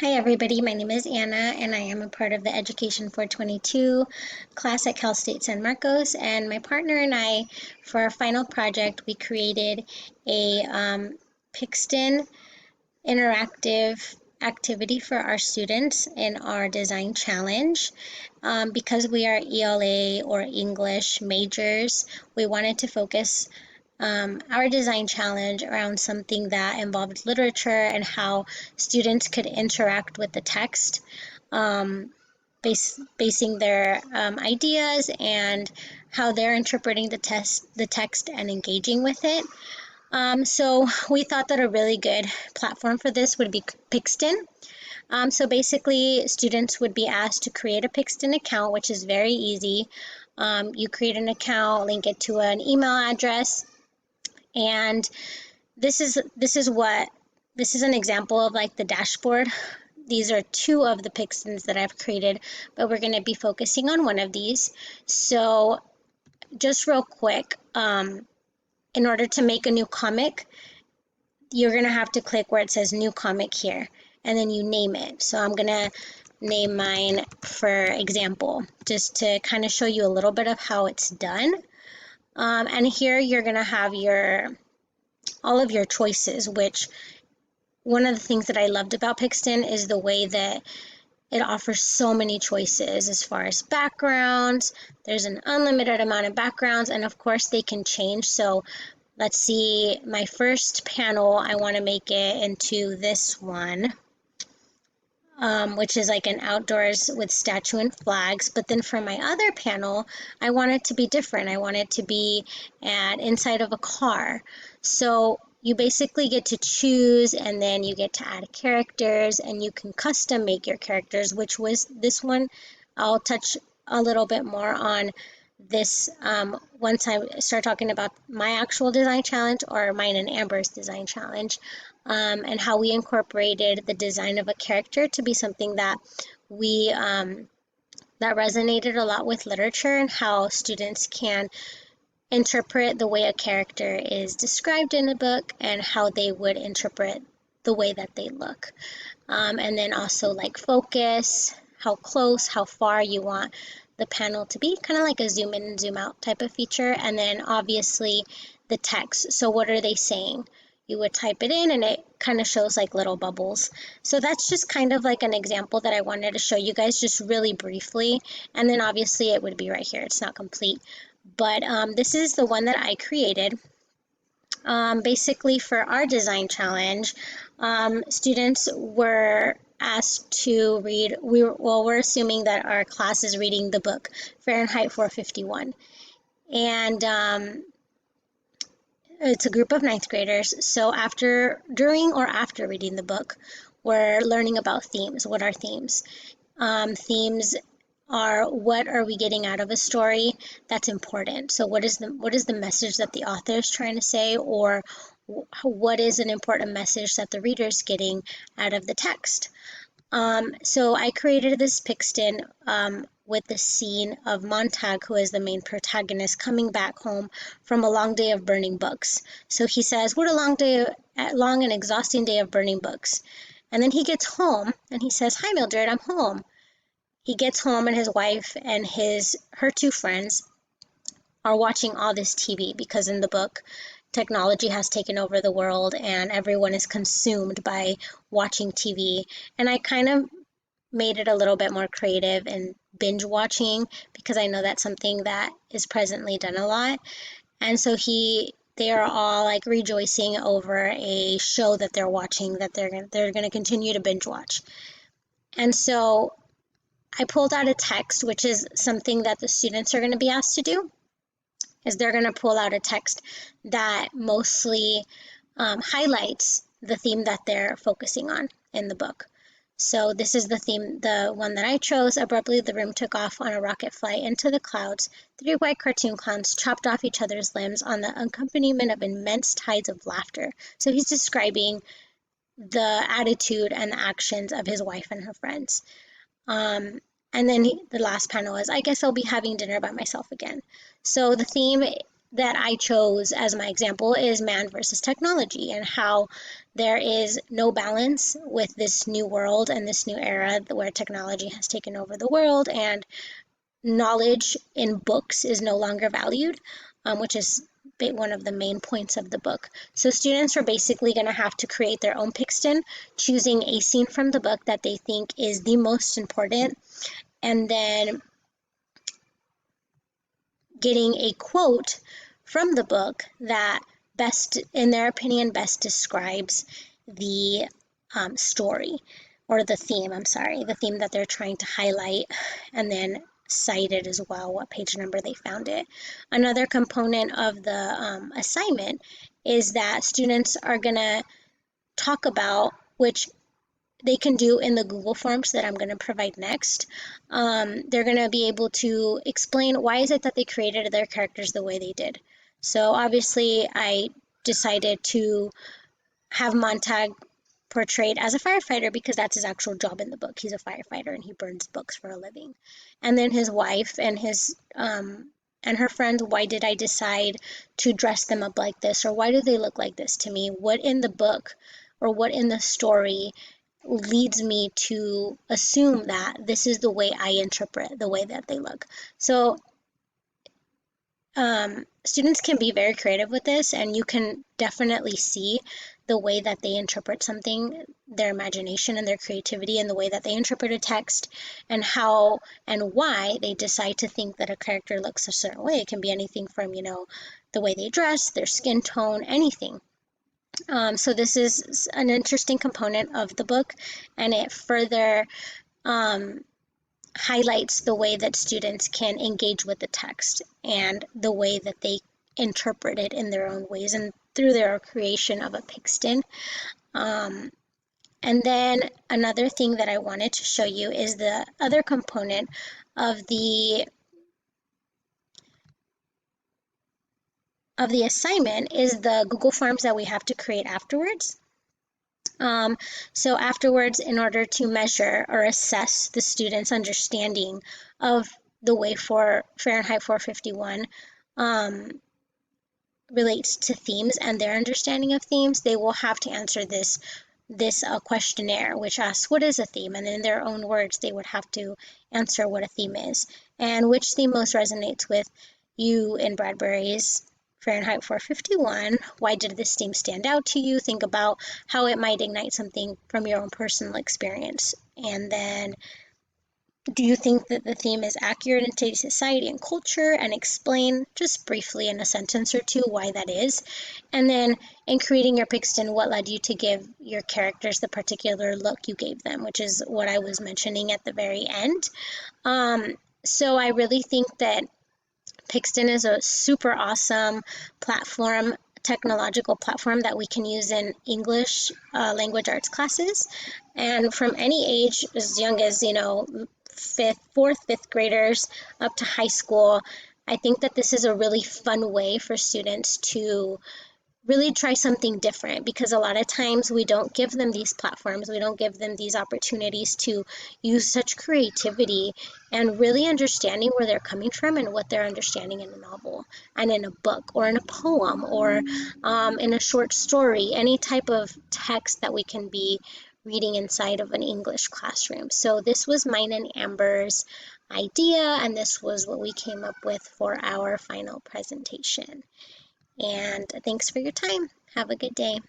Hi everybody, my name is Anna and I am a part of the Education 422 class at Cal State San Marcos, and my partner and I, for our final project, we created a Pixton interactive activity for our students in our design challenge. Because we are ELA or English majors, we wanted to focus our design challenge around something that involved literature and how students could interact with the text, um, basing their ideas and how they're interpreting the text and engaging with it. So we thought that a really good platform for this would be Pixton. So basically, students would be asked to create a Pixton account, which is very easy. You create an account, link it to an email address, and this is an example of like the dashboard. These are two of the Pixtons that I've created, but we're going to be focusing on one of these. So just real quick, in order to make a new comic, you're going to have to click where it says new comic here, and then you name it. So I'm going to name mine, for example, just to kind of show you a little bit of how it's done. And here you're going to have all of your choices, which one of the things that I loved about Pixton is the way that it offers so many choices as far as backgrounds. There's an unlimited amount of backgrounds, and of course they can change. So let's see, my first panel, I want to make it into this one, which is like an outdoors with statue and flags. But then for my other panel, I want it to be different. I want it to be inside of a car. So you basically get to choose, and then you get to add characters, and you can custom make your characters, which was this one. I'll touch a little bit more on this once I start talking about my actual design challenge, or mine and Amber's design challenge, and how we incorporated the design of a character to be something that we that resonated a lot with literature, and how students can interpret the way a character is described in a book and how they would interpret the way that they look. And then also like focus, how close, how far you want the panel to be, kind of like a zoom in and zoom out type of feature. And then obviously the text. So what are they saying? You would type it in and it kind of shows like little bubbles. So that's just kind of like an example that I wanted to show you guys just really briefly. And then obviously it would be right here. It's not complete. But this is the one that I created. Basically for our design challenge, students were asked to read, we're assuming that our class is reading the book Fahrenheit 451. And it's a group of ninth graders. So during or after reading the book, we're learning about themes. What are themes? Themes are, what are we getting out of a story that's important? So what is the message that the author is trying to say, or what is an important message that the reader is getting out of the text? So I created this Pixton with the scene of Montag, who is the main protagonist, coming back home from a long day of burning books. So he says, "What a long and exhausting day of burning books." And then he gets home and he says, "Hi, Mildred, I'm home." He gets home and his wife and her two friends are watching all this TV, because in the book, technology has taken over the world and everyone is consumed by watching TV. And I kind of made it a little bit more creative and binge watching, because I know that's something that is presently done a lot. And so they are all like rejoicing over a show that they're watching, that they're going to continue to binge watch. And so I pulled out a text, which is something that the students are going to be asked to do, is they're going to pull out a text that mostly highlights the theme that they're focusing on in the book. So this is the theme, the one that I chose. Abruptly, the room took off on a rocket flight into the clouds. Three white cartoon clowns chopped off each other's limbs on the accompaniment of immense tides of laughter. So he's describing the attitude and the actions of his wife and her friends. And then the last panel is, "I guess I'll be having dinner by myself again." So the theme, that I chose as my example is man versus technology, and how there is no balance with this new world and this new era where technology has taken over the world, and knowledge in books is no longer valued, which is one of the main points of the book. So students are basically going to have to create their own Pixton, choosing a scene from the book that they think is the most important, and then getting a quote from the book that best, in their opinion, best describes the story, or the theme, I'm sorry, the theme that they're trying to highlight, and then cite it as well, what page number they found it. Another component of the assignment is that students are going to talk about, which they can do in the Google Forms that I'm going to provide next. They're going to be able to explain why is it that they created their characters the way they did. So obviously I decided to have Montag portrayed as a firefighter because that's his actual job in the book. He's a firefighter and he burns books for a living. And then his wife and his and her friends, why did I decide to dress them up like this, or why do they look like this to me? What in the book or what in the story leads me to assume that this is the way I interpret the way that they look. So students can be very creative with this, and you can definitely see the way that they interpret something, their imagination and their creativity, and the way that they interpret a text, and how and why they decide to think that a character looks a certain way. It can be anything from, the way they dress, their skin tone, anything. So this is an interesting component of the book, and it further highlights the way that students can engage with the text and the way that they interpret it in their own ways and through their creation of a Pixton. And then another thing that I wanted to show you is the other component of the assignment is the Google Forms that we have to create afterwards. So afterwards, in order to measure or assess the student's understanding of the way for Fahrenheit 451 relates to themes and their understanding of themes, they will have to answer this questionnaire, which asks what is a theme, and in their own words they would have to answer what a theme is and which theme most resonates with you in Bradbury's Fahrenheit 451. Why did this theme stand out to you? Think about how it might ignite something from your own personal experience. And then, do you think that the theme is accurate in today's society and culture? And explain just briefly in a sentence or two why that is. And then, in creating your Pixton, what led you to give your characters the particular look you gave them, which is what I was mentioning at the very end. So I really think that Pixton is a super awesome platform, technological platform that we can use in English language arts classes. And from any age, as young as, fourth, fifth graders up to high school, I think that this is a really fun way for students to really try something different, because a lot of times we don't give them these platforms, we don't give them these opportunities to use such creativity and really understanding where they're coming from and what they're understanding in a novel and in a book or in a poem or in a short story, any type of text that we can be reading inside of an English classroom. So this was mine and Amber's idea, and this was what we came up with for our final presentation. And thanks for your time. Have a good day.